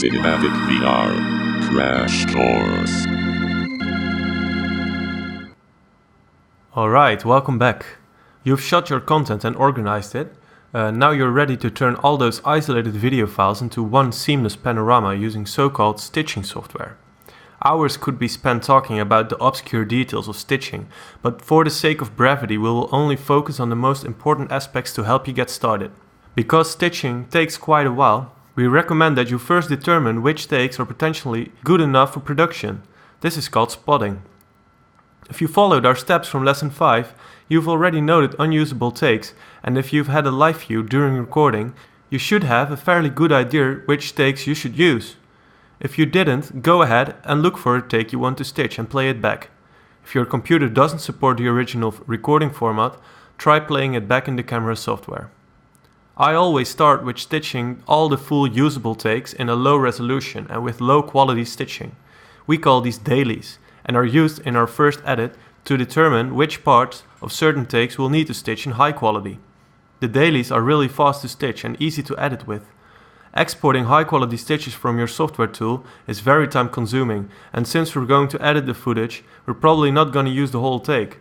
Mistika VR Crash Course. Alright, welcome back. You've shot your content and organized it. Now you're ready to turn all those isolated video files into one seamless panorama using so-called stitching software. Hours could be spent talking about the obscure details of stitching, but for the sake of brevity we will only focus on the most important aspects to help you get started. Because stitching takes quite a while, we recommend that you first determine which takes are potentially good enough for production. This is called spotting. If you followed our steps from lesson 5, you've already noted unusable takes, and if you've had a live view during recording, you should have a fairly good idea which takes you should use. If you didn't, go ahead and look for a take you want to stitch and play it back. If your computer doesn't support the original recording format, try playing it back in the camera software. I always start with stitching all the full usable takes in a low resolution and with low quality stitching. We call these dailies and are used in our first edit to determine which parts of certain takes we'll need to stitch in high quality. The dailies are really fast to stitch and easy to edit with. Exporting high quality stitches from your software tool is very time consuming, and since we're going to edit the footage, we're probably not going to use the whole take.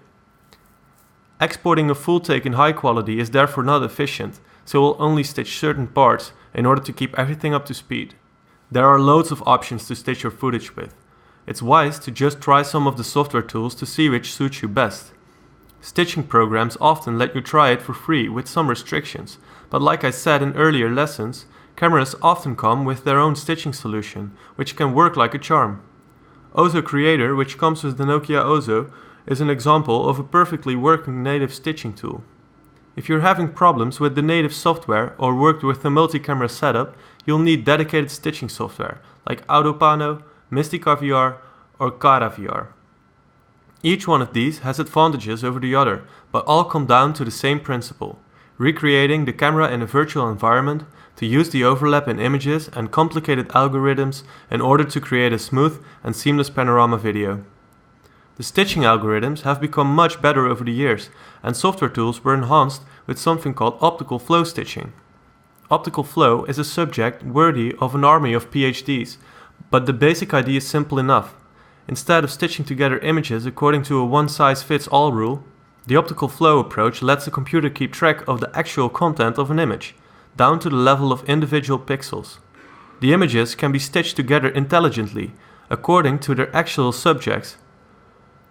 Exporting a full take in high quality is therefore not efficient, so we'll only stitch certain parts in order to keep everything up to speed. There are loads of options to stitch your footage with. It's wise to just try some of the software tools to see which suits you best. Stitching programs often let you try it for free with some restrictions, but like I said in earlier lessons, cameras often come with their own stitching solution, which can work like a charm. Ozo Creator, which comes with the Nokia Ozo, is an example of a perfectly working native stitching tool. If you're having problems with the native software or worked with a multi-camera setup, you'll need dedicated stitching software like Autopano, Mistika VR or Cara VR. Each one of these has advantages over the other, but all come down to the same principle: recreating the camera in a virtual environment to use the overlap in images and complicated algorithms in order to create a smooth and seamless panorama video. The stitching algorithms have become much better over the years, and software tools were enhanced with something called Optical Flow stitching. Optical Flow is a subject worthy of an army of PhDs, but the basic idea is simple enough. Instead of stitching together images according to a one-size-fits-all rule, the Optical Flow approach lets the computer keep track of the actual content of an image, down to the level of individual pixels. The images can be stitched together intelligently, according to their actual subjects.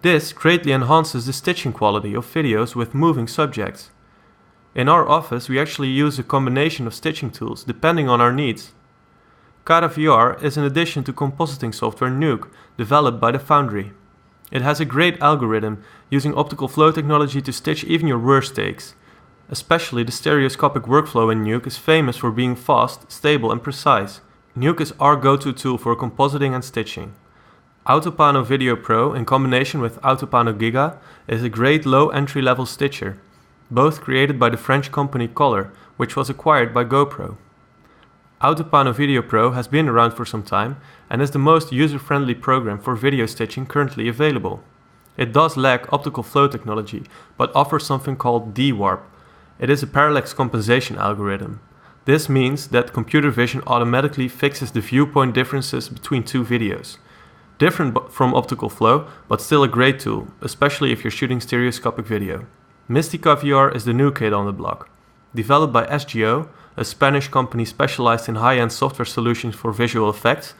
This greatly enhances the stitching quality of videos with moving subjects. In our office, we actually use a combination of stitching tools depending on our needs. Cara VR is an addition to compositing software Nuke, developed by the Foundry. It has a great algorithm using optical flow technology to stitch even your worst takes. Especially the stereoscopic workflow in Nuke is famous for being fast, stable and precise. Nuke is our go-to tool for compositing and stitching. Autopano Video Pro in combination with Autopano Giga is a great low entry-level stitcher, both created by the French company Color, which was acquired by GoPro. Autopano Video Pro has been around for some time and is the most user-friendly program for video stitching currently available. It does lack optical flow technology, but offers something called D-Warp. It is a parallax compensation algorithm. This means that computer vision automatically fixes the viewpoint differences between two videos. Different from optical flow, but still a great tool, especially if you're shooting stereoscopic video. Mistika VR is the new kid on the block. Developed by SGO, a Spanish company specialized in high-end software solutions for visual effects,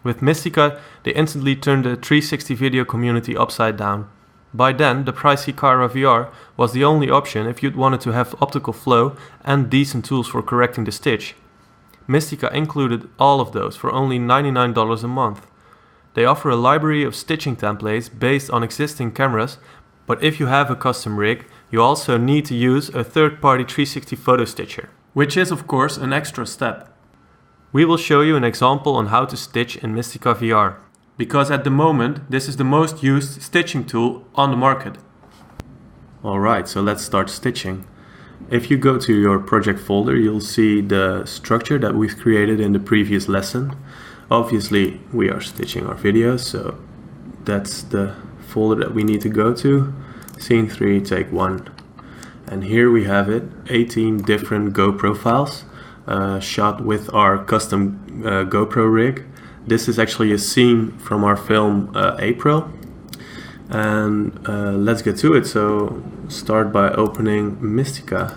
with Mistika they instantly turned the 360 video community upside down. By then, the pricey Cara VR was the only option if you'd wanted to have optical flow and decent tools for correcting the stitch. Mistika included all of those for only $99 a month. They offer a library of stitching templates based on existing cameras, but if you have a custom rig, you also need to use a third-party 360 photo stitcher, which is of course an extra step. We will show you an example on how to stitch in Mistika VR, because at the moment this is the most used stitching tool on the market. Alright, so let's start stitching. If you go to your project folder, you'll see the structure that we've created in the previous lesson. Obviously we are stitching our videos, so that's the folder that we need to go to. Scene 3, take 1. And here we have it, 18 different GoPro files. shot with our custom GoPro rig. This is actually a scene from our film April. And let's get to it. So start by opening Mistika.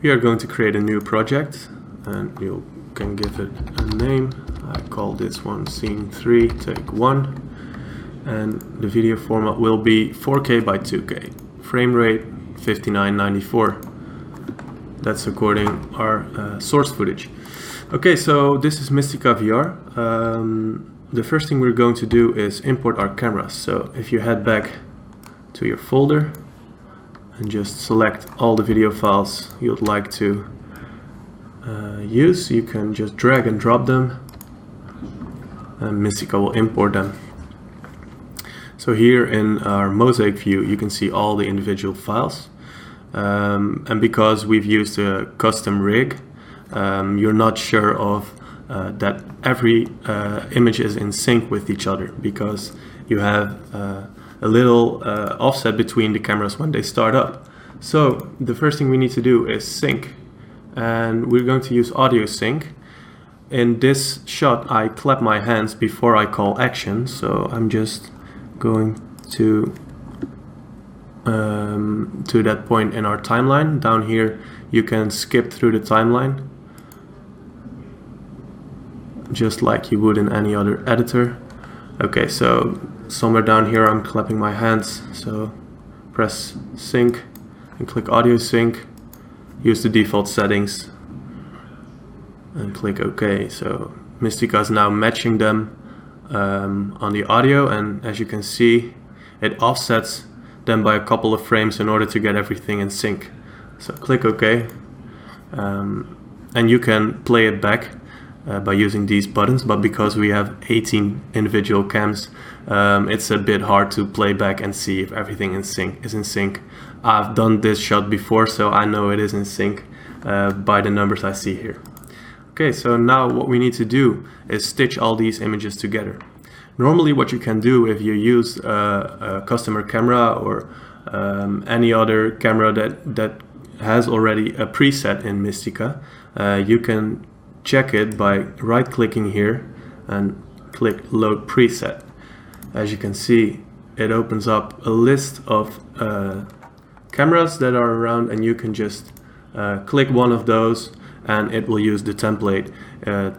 We are going to create a new project, and you can give it a name. I call this one scene 3 take 1, and the video format will be 4K by 2K, frame rate 5994. That's according our source footage. Okay, so this is Mistika VR. The first thing we're going to do is import our cameras. So if you head back to your folder and just select all the video files you'd like to use, you can just drag and drop them, and Mistika will import them. So here in our mosaic view you can see all the individual files, and because we've used a custom rig, you're not sure of that every image is in sync with each other, because you have a little offset between the cameras when they start up. So the first thing we need to do is sync, and we're going to use audio sync. In this shot I clap my hands before I call action, so I'm just going to that point in our timeline. Down here you can skip through the timeline just like you would in any other editor. Okay, so somewhere down here I'm clapping my hands, so press sync and click audio sync, use the default settings and click OK. So Mistika is now matching them on the audio, and as you can see it offsets them by a couple of frames in order to get everything in sync. So click OK, and you can play it back by using these buttons, but because we have 18 individual cams, it's a bit hard to play back and see if everything is in sync. I've done this shot before, so I know it is in sync by the numbers I see here. Okay, so now what we need to do is stitch all these images together. Normally what you can do if you use a customer camera or any other camera that has already a preset in Mistika, you can check it by right clicking here and click load preset. As you can see, it opens up a list of cameras that are around, and you can just click one of those and it will use the template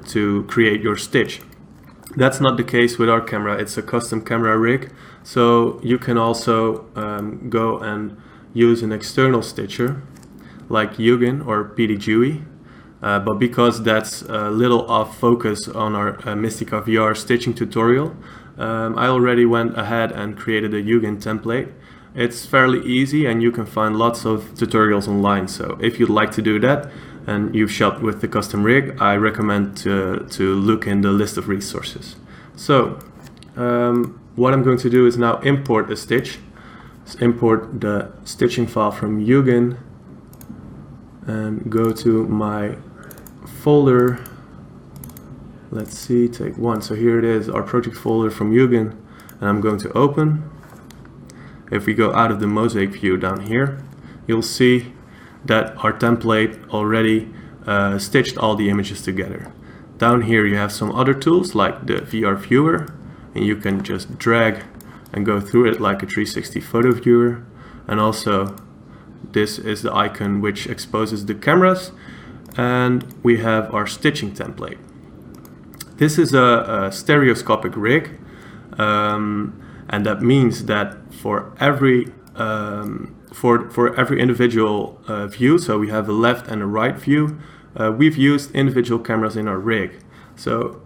to create your stitch. That's not the case with our camera. It's a custom camera rig, so you can also go and use an external stitcher like Jargon or PDGUI. But because that's a little off focus on our Mistika VR stitching tutorial, I already went ahead and created a Jargon template. It's fairly easy and you can find lots of tutorials online, so if you'd like to do that and you've shot with the custom rig, I recommend to look in the list of resources. So what I'm going to do is now import a stitch. Let's import the stitching file from Jargon and go to my folder. Let's see, take 1. So here it is, our project folder from Jargon, and I'm going to open. If we go out of the mosaic view down here, you'll see that our template already stitched all the images together. Down here you have some other tools like the VR viewer, and you can just drag and go through it like a 360 photo viewer. And also this is the icon which exposes the cameras, and we have our stitching template. This is a stereoscopic rig, and that means that for every individual view, so we have a left and a right view, we've used individual cameras in our rig. So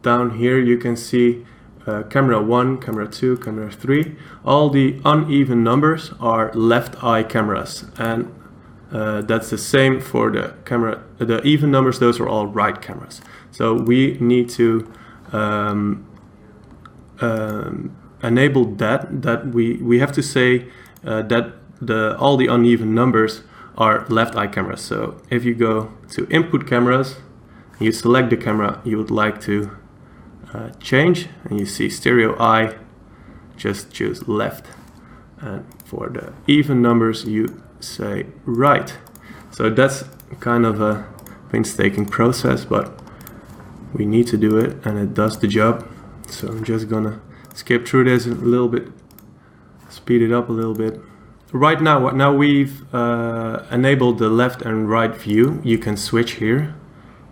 down here you can see camera 1, camera 2, camera 3. All the uneven numbers are left eye cameras, and that's the same for the camera. The even numbers, those are all right cameras. So we need to enable that we have to say that all the uneven numbers are left eye cameras. So if you go to input cameras, you select the camera you would like to change, and you see stereo eye, just choose left, and for the even numbers you say right. So that's kind of a painstaking process, but we need to do it and it does the job. So I'm just gonna skip through this a little bit, speed it up a little bit. Right now we've enabled the left and right view. You can switch here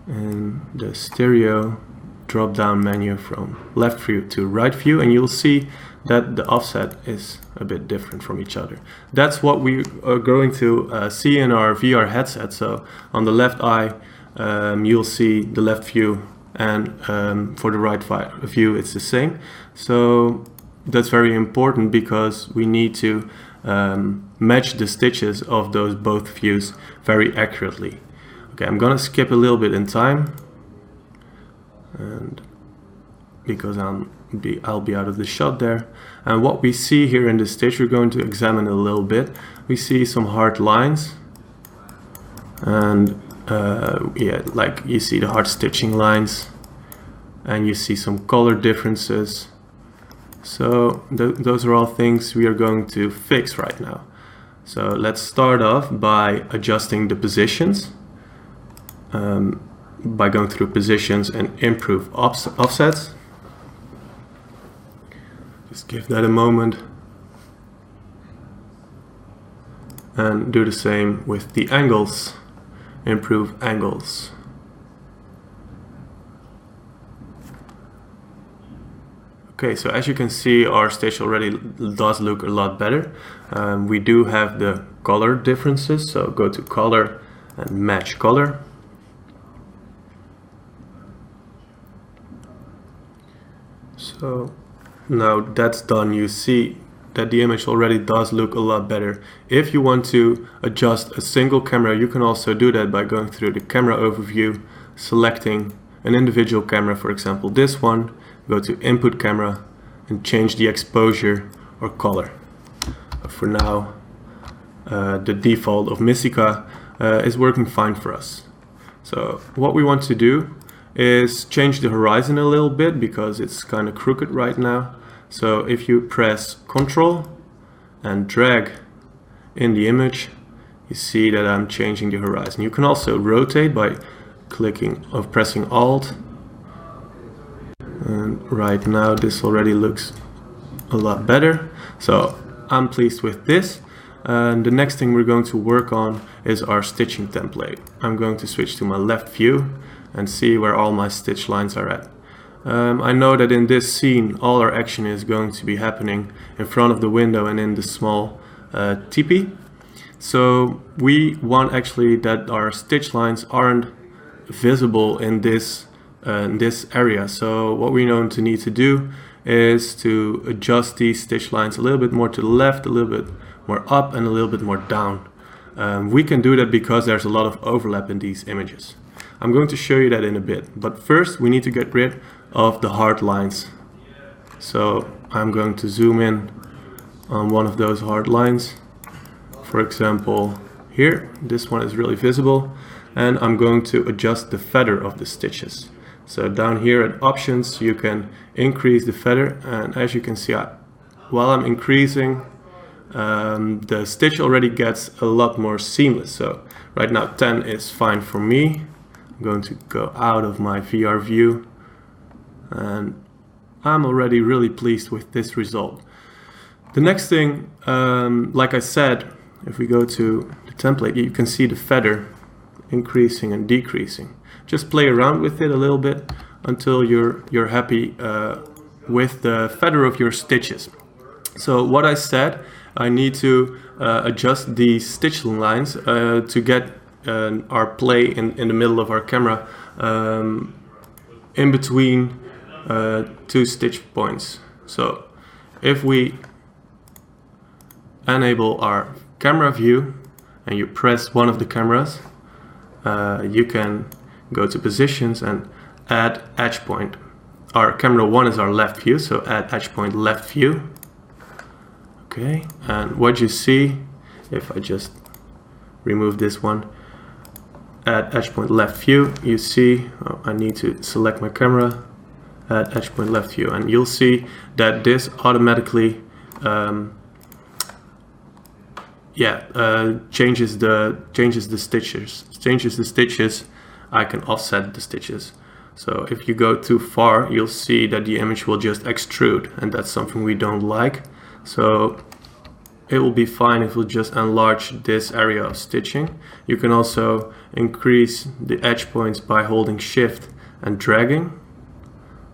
in the stereo drop down menu from left view to right view, and you'll see that the offset is a bit different from each other. That's what we are going to see in our VR headset. So on the left eye you'll see the left view, and for the right view it's the same. So that's very important because we need to match the stitches of those both views very accurately. Okay, I'm gonna skip a little bit in time, and because I'll be out of the shot there. And what we see here in the stitch, we're going to examine a little bit. We see some hard lines, and yeah, like you see the hard stitching lines, and you see some color differences. So those are all things we are going to fix right now. So let's start off by adjusting the positions, by going through positions and improve offsets. Just give that a moment, and do the same with the angles. Improve angles. Okay, so as you can see, our stitch already does look a lot better. We do have the color differences, so go to color and match color. So now that's done, you see that the image already does look a lot better. If you want to adjust a single camera, you can also do that by going through the camera overview, selecting an individual camera, for example this one, go to input camera and change the exposure or color. For now, the default of Mistika is working fine for us. So what we want to do is change the horizon a little bit because it's kind of crooked right now. So if you press Ctrl and drag in the image, you see that I'm changing the horizon. You can also rotate by pressing Alt. And right now this already looks a lot better. So I'm pleased with this. And the next thing we're going to work on is our stitching template. I'm going to switch to my left view and see where all my stitch lines are at. I know that in this scene all our action is going to be happening in front of the window and in the small teepee. So we want actually that our stitch lines aren't visible in this area. So what we're going to need to do is to adjust these stitch lines a little bit more to the left, a little bit more up, and a little bit more down. We can do that because there's a lot of overlap in these images. I'm going to show you that in a bit, but first we need to get rid of the hard lines. So I'm going to zoom in on one of those hard lines. For example, here, this one is really visible, and I'm going to adjust the feather of the stitches. So down here at options, you can increase the feather, and as you can see, while I'm increasing, the stitch already gets a lot more seamless. So right now 10 is fine for me. I'm going to go out of my VR view, and I'm already really pleased with this result. The next thing, like I said, if we go to the template, you can see the feather increasing and decreasing. Just play around with it a little bit until you're happy with the feather of your stitches. So what I said, I need to adjust the stitch lines to get our play in the middle of our camera in between two stitch points. So if we enable our camera view and you press one of the cameras, you can go to positions and add edge point. Our camera 1 is our left view, so add edge point left view. Okay, and what you see, if I just remove this one, add edge point left view, you see, I need to select my camera, add edge point left view, and you'll see that this automatically changes the stitches. I can offset the stitches. So if you go too far, you'll see that the image will just extrude, and that's something we don't like. So it will be fine if we'll just enlarge this area of stitching. You can also increase the edge points by holding Shift and dragging.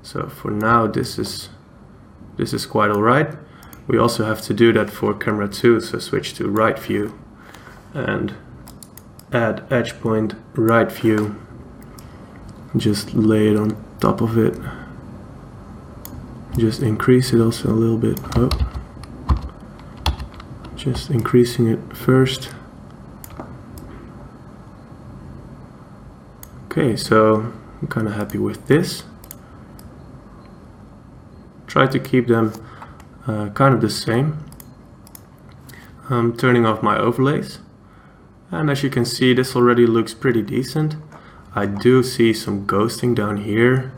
So for now, this is quite alright. We also have to do that for camera 2, so switch to right view and add edge point right view. Just lay it on top of it. Just increase it also a little bit. Oh. Just increasing it first. Okay, so I'm kind of happy with this. Try to keep them kind of the same. I'm turning off my overlays, and as you can see, this already looks pretty decent. I do see some ghosting down here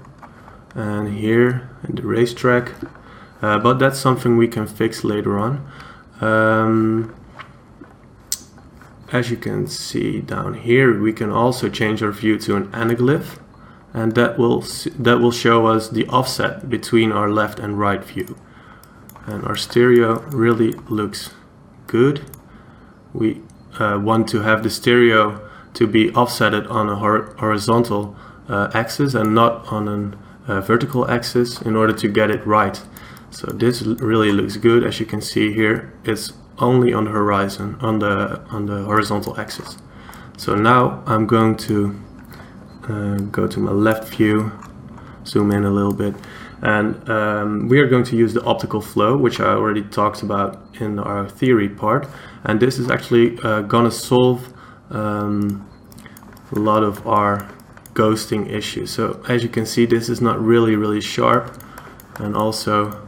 and here in the racetrack, but that's something we can fix later on. As you can see down here, we can also change our view to an anaglyph, and that will show us the offset between our left and right view. And our stereo really looks good. We want to have the stereo to be offsetted on a horizontal axis and not on a vertical axis in order to get it right. So this really looks good. As you can see here, it's only on the horizon, on the horizontal axis. So now I'm going to go to my left view, zoom in a little bit, and we are going to use the optical flow, which I already talked about in our theory part. And this is actually gonna solve a lot of our ghosting issues. So as you can see, this is not really sharp, and also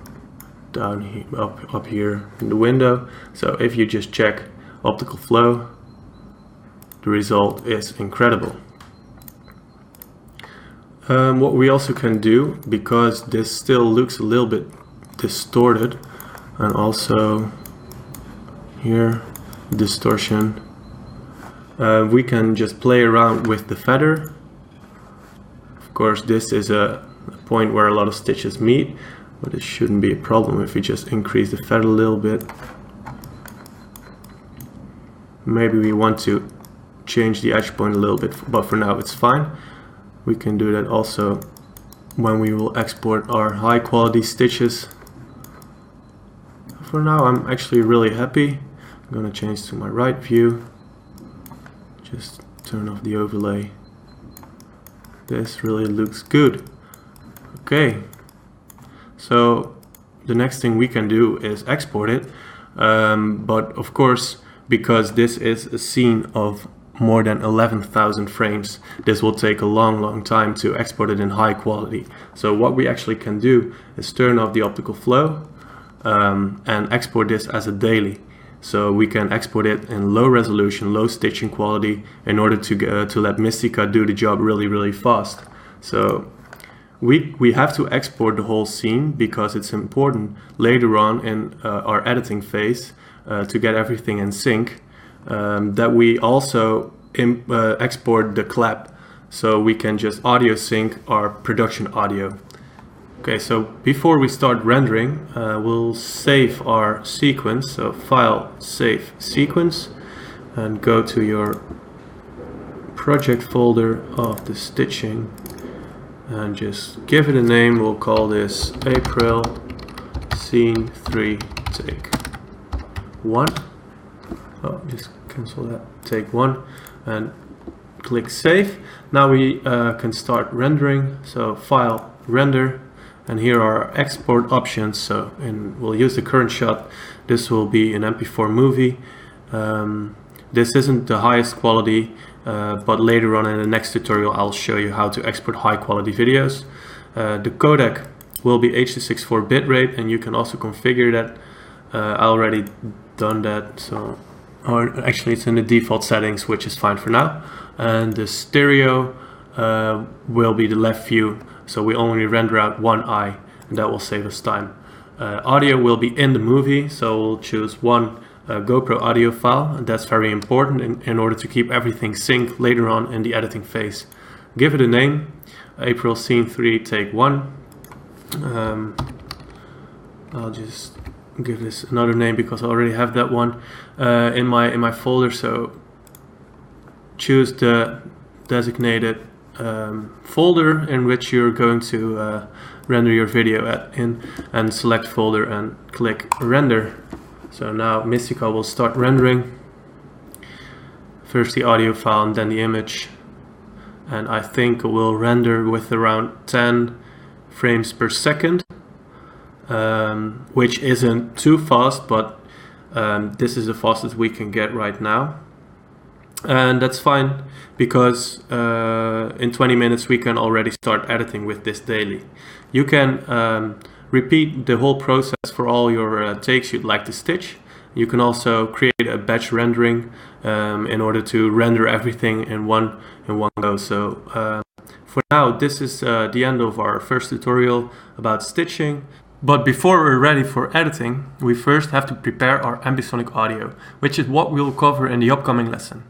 down here, up here in the window. So if you just check optical flow, the result is incredible. What we also can do, because this still looks a little bit distorted, and also here distortion, we can just play around with the feather. Of course, this is a point where a lot of stitches meet, but it shouldn't be a problem if we just increase the feather a little bit. Maybe we want to change the edge point a little bit, but for now it's fine. We can do that also when we will export our high quality stitches. For now, I'm actually really happy. I'm going to change to my right view. Just turn off the overlay. This really looks good. Okay, so the next thing we can do is export it, but of course, because this is a scene of more than 11,000 frames, this will take a long time to export it in high quality. So what we actually can do is turn off the optical flow and export this as a daily. So we can export it in low resolution, low stitching quality, in order to let Mistika do the job really fast. So we have to export the whole scene because it's important later on in our editing phase to get everything in sync, that we also export the clap, so we can just audio sync our production audio. Okay, so before we start rendering, we'll save our sequence. So File, Save Sequence, and go to your project folder of the stitching and just give it a name. We'll call this April Scene 3 Take 1. Oh, just cancel that. Take 1 and click Save. Now we can start rendering. So File, Render. And here are our export options. So we'll use the current shot. This will be an MP4 movie. This isn't the highest quality, but later on in the next tutorial I'll show you how to export high quality videos. The codec will be H.264 bitrate, and you can also configure that. I already done that, so, or actually it's in the default settings, which is fine for now. And the stereo will be the left view. So we only render out one eye, and that will save us time. Audio will be in the movie, so we'll choose one GoPro audio file, and that's very important in order to keep everything synced later on in the editing phase. Give it a name, April Scene 3 Take 1. I'll just give this another name because I already have that one in my folder. So choose the designated folder in which you're going to render your video in, and select folder and click render. So now Mistika will start rendering. First the audio file and then the image, and I think it will render with around 10 frames per second. Which isn't too fast, but this is the fastest we can get right now. And that's fine, because in 20 minutes we can already start editing with this daily. You can repeat the whole process for all your takes you'd like to stitch. You can also create a batch rendering in order to render everything in one go. So for now, this is the end of our first tutorial about stitching. But before we're ready for editing, we first have to prepare our ambisonic audio, which is what we'll cover in the upcoming lesson.